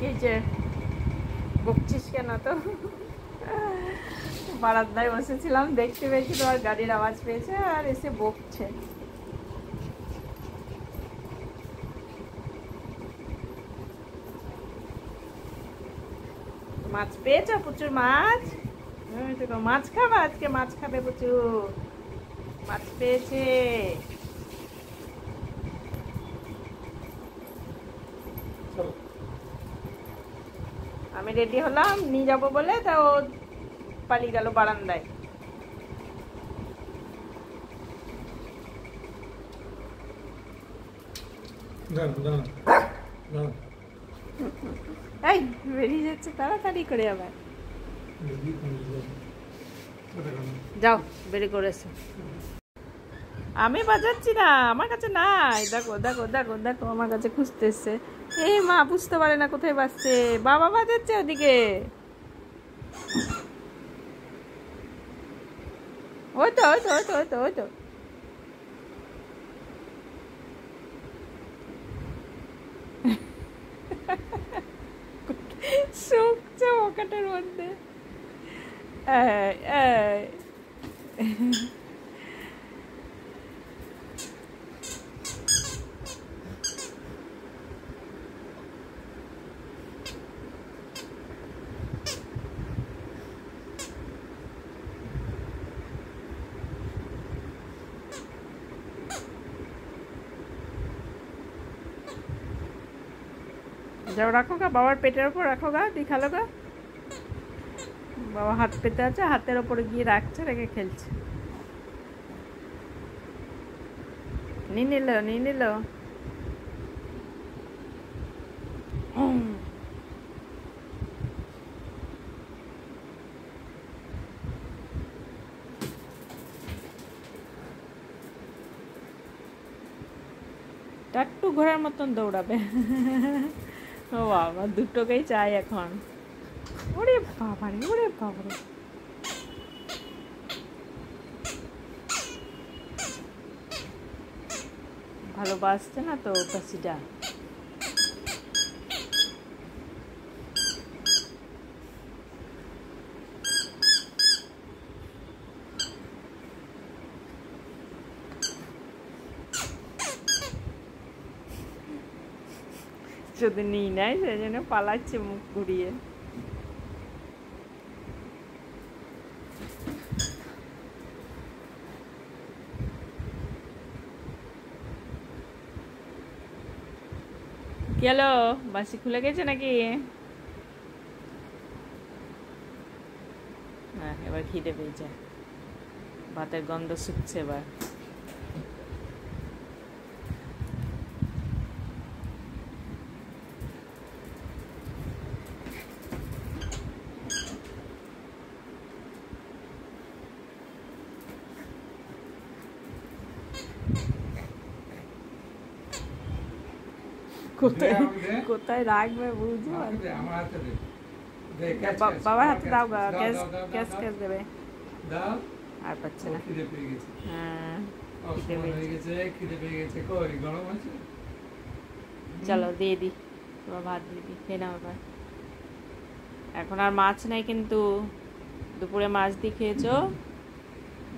এই যে বকছিস কেন তো? বারান্দায় বসেছিলাম, দেখতে পেয়েছি তোমার গাড়ির আওয়াজ পেয়েছে আর এসে বকছে। মাছ পেয়েছো? প্রচুর মাছ। মাছ খাবে আজকে? মাছ খাবে প্রচুর, মাছ পেয়েছে। আমি রেডি হলাম নিয়ে যাবো বলে, তা ও পালিয়ে গেল বারান্দায়। এই বেরিয়ে যাচ্ছে তাড়াতাড়ি করে আবার। যাও বেরিয়ে করেছো। আমি বাজাচ্ছি না, আমার কাছে নাই। দেখো দেখো দেখো দেখো, আমার কাছে খুঁজতে এসছে। এই মা বুঝতে পারে না কোথায় বাজছে, বাবা বাজাচ্ছে ওদিকে। ওই তো ওই তো ওই তো ওই তো ওই তো। শুকছে পকেটের মধ্যে। যাও রাখো গা, বাবার পেটের ওপর রাখো গা, দেখালো গা। বাবা হাত পেতে আছে, হাতের ওপরে গিয়ে রাখছে, রেখে খেলছে। নিয়ে নিল নিয়ে নিল। টাট্টু ঘোড়ার মতন দৌড়াবে। ও বাবা, দুটোকেই চাই এখন। ওরে বাবারে, ওরে বাবারে। ভালোবাসছে না তো পাখিটা। যদি নিই নাই, সেই জন্য পালাচ্ছে মুখ ঘুরিয়ে। কি হলো, বাসি খুলে গেছে নাকি? হ্যাঁ, এবার খিদে পেয়েছে, ভাতের গন্ধ শুকছে এবার। কোথায় কোথায় রাখবে বুঝতে পারছি। বাবার হাতে দাও গা, ক্যাশ ক্যাশ ক্যাশ দেবে। আর পাচ্ছে না। হ্যাঁ, চলো দিয়ে দিই, তোমার ভাত দিয়ে দিই, খেয়ে নাও এবার। এখন আর মাছ নাই কিন্তু, দুপুরে মাছ দিয়ে খেয়েছো।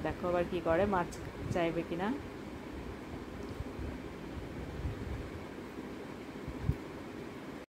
দেখো আবার কি করে, মাছ চাইবে কিনা।